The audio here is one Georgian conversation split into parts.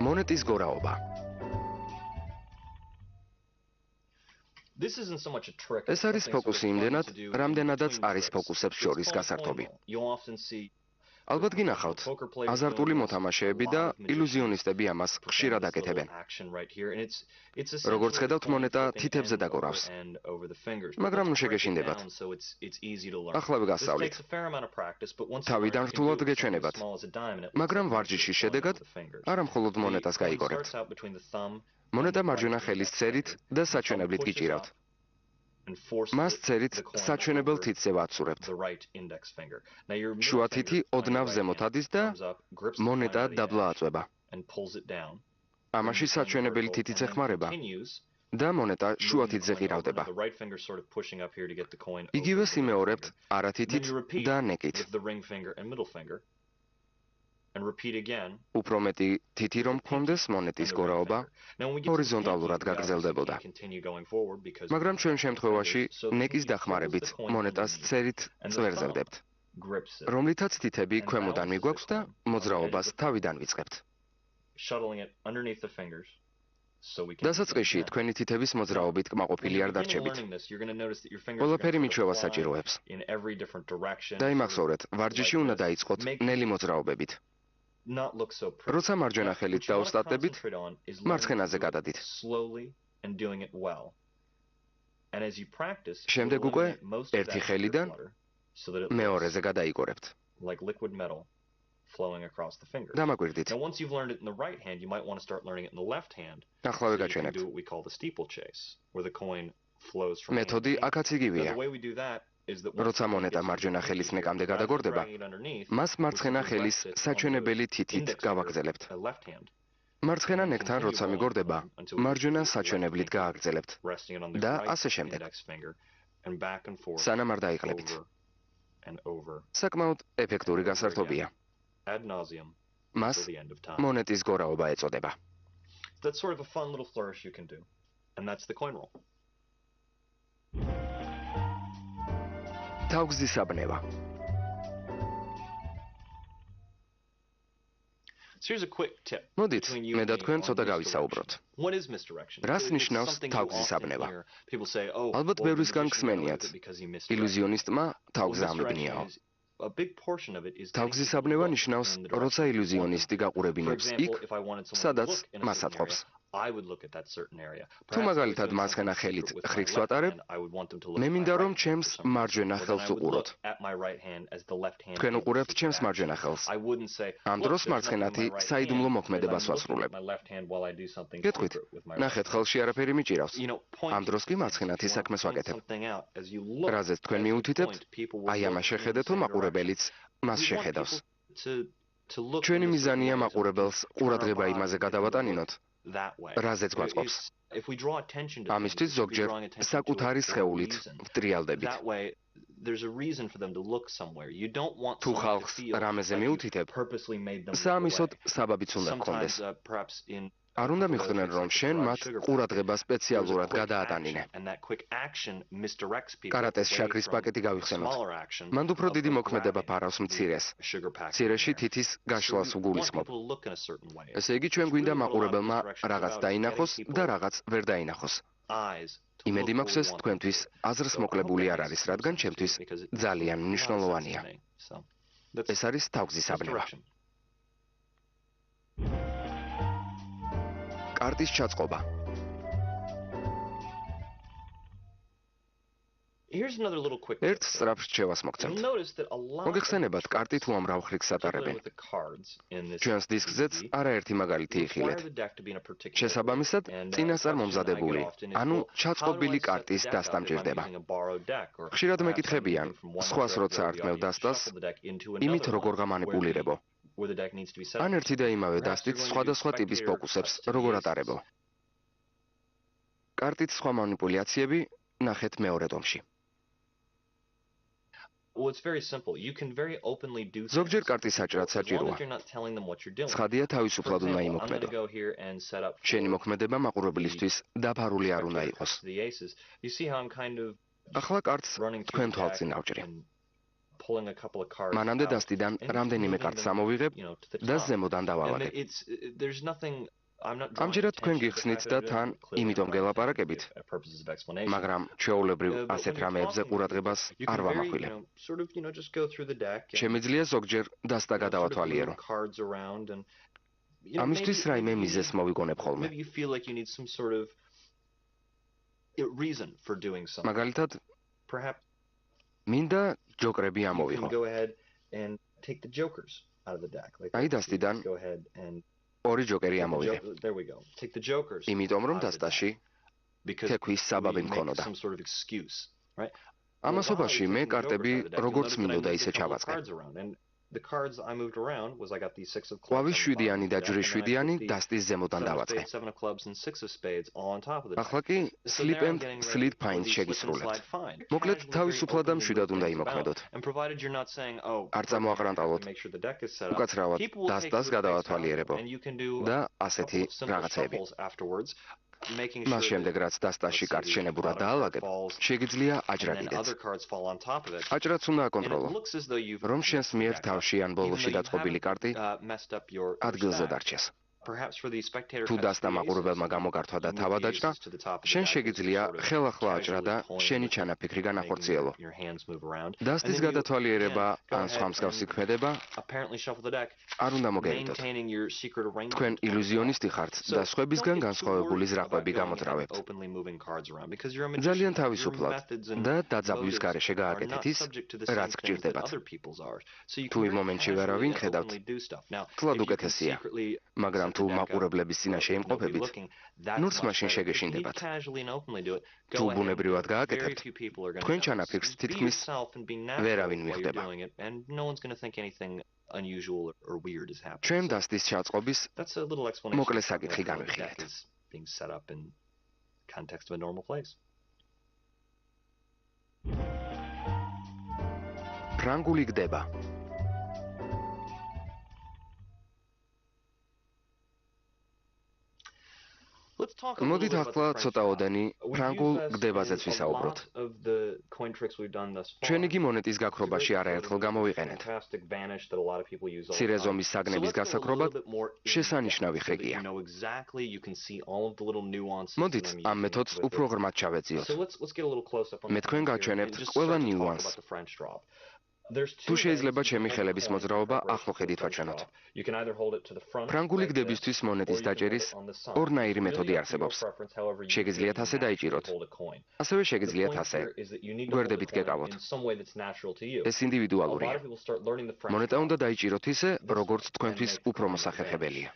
მონეტის გორაობა. ეს არის ფოკუსი იმდენად, რამდენადაც არის ფოკუსებს შორის გასართობი. ალბათ გინახავთ, აზარტული მოთამაშეები და ილუზიონისტები ამას ხშირად აკეთებენ. როგორც ხედავთ, მონეტა თითებზე დაგორავს. მაგრამ ნუ შეგეშინდებათ. ახლავე გასწავლით. თავიდან რთულად გეჩვენებათ. მაგრამ ვარჯიშის შედეგად არა მხოლოდ მონეტას გაიგორებთ. მონეტა მარჯვენა ხელის წერით და საჩვენებლით გიჭირავთ. მას წერით საჩვენებელ თითზე ვაცურებთ. შუა თითი ოდნავ ზემოთ ადის და მონეტა დაბლა აწვება. ამაში საჩვენებელი თითიც ეხმარება და მონეტა შუა თითზე ღირავდება. იგივეს იმეორებთ არა თითით და ნეკით. უფრო მეტი თითი რომ გქონდეს, მონეტის გორაობა ჰორიზონტალურად გაგრძელდებოდა. მაგრამ ჩვენ შემთხვევაში ნეკის დახმარებით მონეტას წერით წვერზე ვდებთ, რომლითაც თითები ქვემოდან მიგვაქვს და მოძრაობას თავიდან ვიწყებთ. დასაწყისში თქვენი თითების მოძრაობით კმაყოფილი არ დარჩებით. ყველაფერი მიჩვევა საჭიროებს. დაიმახსოვრეთ, ვარჯიში უნდა დაიწყოთ ნელი მოძრაობებით. როცა მარჯვენა ხელით დაუსტატებით, მარცხენაზე გადადით. შემდეგ უკვე ერთი ხელიდან მეორეზე გადაიგორებთ. დამაკვირდით. ახლავე გაჩვენებთ. მეთოდი აქაც იგივეა. როცა მონეტა მარჯვენა ხელის ნეკამდე გადაგორდება, მას მარცხენა ხელის საჩვენებელი თითით გავაგრძელებთ. მარცხენა ნეკთან როცა მიგორდება, მარჯვენა საჩვენებლით გააგრძელებთ და ასე შემდეგ. სანამ არ დაიყლებით. საკმაოდ ეფექტური გასართობია. მას მონეტის გორაობა ეწოდება. თავგზის აბნევა. მოდით, მე და თქვენ ცოტა გავისაუბროთ. რას ნიშნავს თავგზის აბნევა? ალბათ ბევრისგან გსმენიათ. ილუზიონისტმა თავგზა ამიბნიაო. თავგზის აბნევა ნიშნავს, როცა ილუზიონისტი გაყურებინებს იქ, სადაც მას ატყობს. თუ მაგალითად მარცხენა ხელით ხრიქს ვატარებ, მე მინდა რომ ჩემს მარჯვენა ხელს უყუროთ. თქვენ უყურებთ ჩემს მარჯვენა ხელს. ამ დროს მარცხენათი საიდუმლო მოქმედებას ვასრულებ. გეტყვით, ნახეთ, ხელში არაფერი მიჭირავს. ამ დროს კი მარცხენათი საქმეს ვაკეთებ. რაზეც თქვენ მიუთითებთ, აი ამას შეხედეთ, რომ მაყურებელიც მას შეხედავს. ჩვენი მიზანია მაყურებელს ყურადღება იმაზე გადავატანინოთ, რაზეც გვაწყობს. ამისთვის ზოგჯერ საკუთარი სხეულით ვტრიალდებით. თუ ხალხს რამეზე მიუთითებ, საამისოდ საბაბიც უნდა გქონდეს. არ უნდა მიხვდნენ, რომ შენ მათ ყურადღება სპეციალურად გადაატანინე. კარატეს შაქრის პაკეტი გავიხსენოთ. მანდ უფრო დიდი მოქმედება ფარავს მცირეს. მცირეში თითის გაშლას ვგულისხმობ. ესე იგი, ჩვენ გვინდა მაყურებელმა რაღაც დაინახოს და რაღაც ვერ დაინახოს. იმედი მაქვს, ეს თქვენთვის აზრს მოკლებული არ არის, რადგან ჩემთვის ძალიან მნიშვნელოვანია. ეს არის თავგზის აბნევა. კარტის ჩაწყობა. ერთ სწრაფ რჩევას მოგცემთ. მოგეხსენებათ, კარტით უამრავ ხრიქს ატარებენ. ჩვენს დისკზეც არაერთი მაგალითი იხილეთ. შესაბამისად, წინასწარ მომზადებული, ანუ ჩაწყობილი კარტის დასტა მჭირდება. ხშირად მეკითხებიან, სხვას როცა ართმევ დასტას, იმით როგორ გამანიპულირებო. ან ერთი და იმავე დასტით სხვადასხვა ტიპის ფოკუსებს როგორ ატარებო. კარტით სხვა манипуляციები ნახეთ მეორე ტომში. ზოგჯერ კარტის საჭრად საჭიროა. ცხადია, თავისუფლად უნდა იმოქმედო. შენი მოქმედება მაყურებლისთვის დაფარული არ უნდა იყოს. ახლა კარტს თქვენ თვალწინ ავჭრი. მანამდე დასტიდან რამდენიმე კარტს ამოვიღებ და ზემოდან დავალაგებ. ამჯერად თქვენ გიხსნით და თან იმიტომ გელაპარაკებით, მაგრამ ჩვეულებრივ ასეთ რამეებზე ყურადღებას არ ვამახვილებ. შემიძლია ზოგჯერ დასტა გადავათვალიერო. ამისთვის რაიმე მიზეზს მოვიგონებ ხოლმე. მაგალითად, მინდა ჯოკრები ამოვიღო. აი დასტიდან ორი ჯოკერი ამოვიღე. იმიტომ რომ დასტაში თეკვის საბაბი მქონოდა. ამასობაში მე კარტები როგორც მინდოდა ისე ჩავაწყე. ყვავის 7-იანი და ჯვრის 7-იანი დასტის ზემოდან დავაწყე. ახლა კი slip and slide finds შეგისრულებთ. მოკლედ თავისუფლად და მშვიდად უნდა იმოქმედოთ. არ წამოაყრანტალოთ. უკაცრავად დასტას გადავათვალიერებო და ასეთი რაღაცები. მას შემდეგ რაც დასტაში კარტს შენებურად დაალაგებ, შეგიძლია აჯრაკიდეთ. აჯრაც უნდა აკონტროლო, რომ შენს მიერ თავში ან ბოლოში დაწყობილი კარტი ადგილზე დარჩეს. თუ დასტა მაყურებელმა გამოგართვა და თავად აჭრა, შენ შეგიძლია ხელახლა აჭრა და შენი ჩანაფიქრი განახორციელო. დასტის გადათვალიერება ან სხვა მსგავსი ქმედება არ უნდა მოგერიდოთ. თქვენ ილუზიონისტი ხართ და სხვებისგან განსხვავებული ზრახვები გამოდრავებთ. ძალიან თავისუფლად და დაძაბვის გარეშე გააკეთეთ ის, რაც გჭირდებათ. თუ იმ მომენტში ვერავინ ხედავთ, თლად უკეთესია, მაგრამ თუ მაყურებლების წინაშე იმყოფებით, ნურს მაშინ შეგეშინდებათ. თუ ბუნებრივად გააკეთებთ, თქვენ ჩანაფიქრს თითქმის ვერავინ მიხვდება. ჩვენ დასტის ჩაწყობის მოკლე საკითხი განვიხილეთ. ფრანგული გდება. მოდით ახლა ცოტაოდენი ფრანგულ გდებაზეც ვისაუბროთ. ჩვენ იგი მონეტის გაქრობაში არაერთხელ გამოვიყენეთ. მცირე ზომის საგნების გასაქრობად შესანიშნავი ხეკია. მოდით ამ მეთოდს უფრო ღრმად ჩავეძიოთ. მე თქვენ გაჩვენებთ ყველა ნიუანსს. თუ შეიძლება ჩემი ხელების მოძრაობა ახლო ხედით ვაჩვენოთ. ფრანგული გდებისთვის მონეტის დაჭერის ორნაირი მეთოდი არსებობს. შეგიძლიათ ასე დაიჭიროთ. ასევე შეგიძლიათ ასე. გვერდებით გეკავოთ. ეს ინდივიდუალურია. მონეტა უნდა დაიჭიროთ ისე, როგორც თქვენთვის უფრო მოსახერხებელია.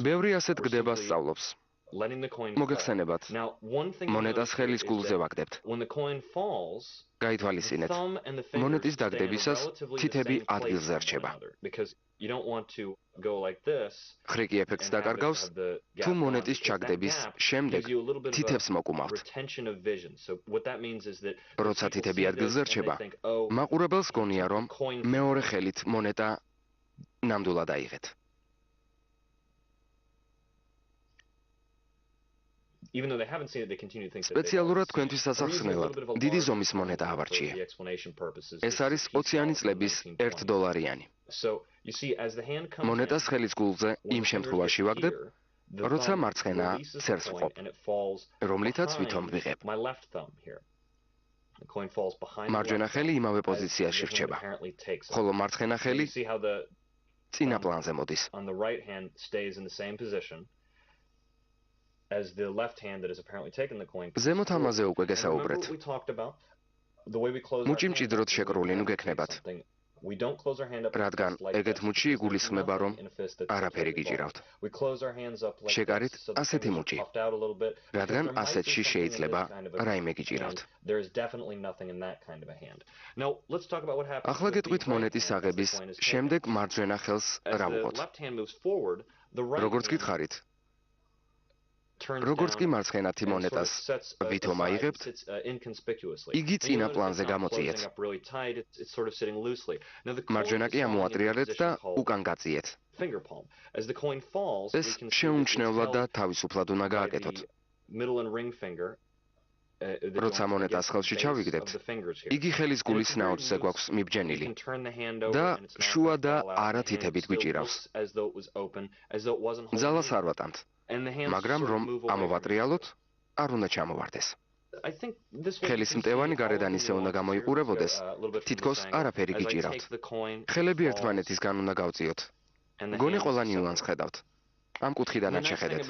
ბევრი ასეთ გდებას სწავლობს. მოგეხსენებათ, მონეტას ხელის გულზე ვაგდებთ. გაითვალისწინეთ, მონეტის დაგდებისას თითები ადგილზე რჩება. ხრიკი ეფექტს დაკარგავს, თუ მონეტის ჩაგდების შემდეგ თითებს მოკუმავთ. როცა თითები ადგილზე რჩება, მაყურებელს გონია, რომ მეორე ხელით მონეტა ნამდვილად აიღეთ. სპეციალურად თქვენთვის სასახსნელად დიდი ზომის მონეტა ავარჩიე. ეს არის 20-იანი წლების $1. მონეტას ხელის გულზე იმ შემთხვევაში ვაგდებ, როცა მარცხენა ცერს ვყოფ, რომლითაც ვითომ ვიღებ. მარჯვენა ხელი იმავე პოზიციაში რჩება, ხოლო მარცხენა ხელი წინა პლანზე მოდის. ზემოთ ამაზე უკვე გესაუბრეთ. მუჭი მჭიდროდ შეკრული ნუ გექნებათ. რადგან ეგეთ მუჭი იგულისხმება, რომ არაფერი გიჭირავთ. შეკარით ასეთი მუჭი, რადგან ასეთში შეიძლება რაიმე გიჭირავთ. ახლა გეტყვით მონეტის აღების შემდეგ მარჯვენა ხელს რა ვუყოთ. როგორც გითხარით, როგორც კი მარცხენათი მონეტას ვითომ აიღებთ, იგი წინა პლანზე გამოწიეთ. მარჯვენა კი ამოატრიალეთ და უკან გაწიეთ. ეს შეუმჩნევლად და თავისუფლად უნდა გააკეთოთ. როცა მონეტას ხელში ჩავიგდებთ, იგი ხელის გულის ნაოჭზე გვაქვს მიბჯენილი და შუა და არა თითებით გვიჭირავს. ძალას არ ვატანთ, მაგრამ რომ ამოვატრიალოთ, არ უნდა ჩამოვარდეს. ხელის მტევანი გარედან ისე უნდა გამოიყურებოდეს, თითქოს არაფერი გიჭირავთ. ხელები ერთმანეთისგან უნდა გავწიოთ. გონი ყველა ნიუანს ხედავთ. ამ კუთხიდანაც შეხედეთ.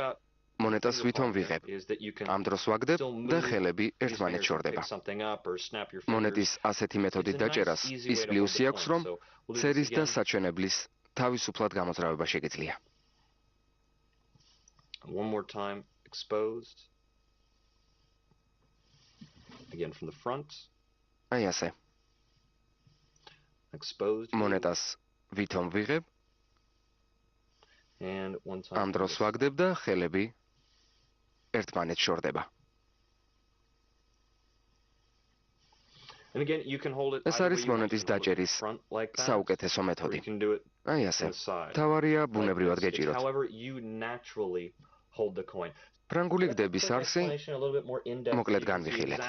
მონეტას ვითომ ვიღებ. ამ დროს ვაგდებ და ხელები ერთმანეთს შორდება. მონეტის ასეთი მეთოდით დაჭერას ის პლუსი აქვს, რომ წერის და საჩვენებლის თავისუფლად გამოძრავება შეგიძლია. One more time, exposed. Again from the front. აი ასე. Exposed. მონეტას ვითომ ვიღებ. And one time. ამ დროს ვაგდებ და ხელები ერთმანეთს შორდება. ეს არის მონეტის დაჭერის საუკეთესო მეთოდი. აი ასე. თავარია ბუნებრივად გეჭიროთ. ფრანგული გდების არსი მოკლედ განვიხილეთ.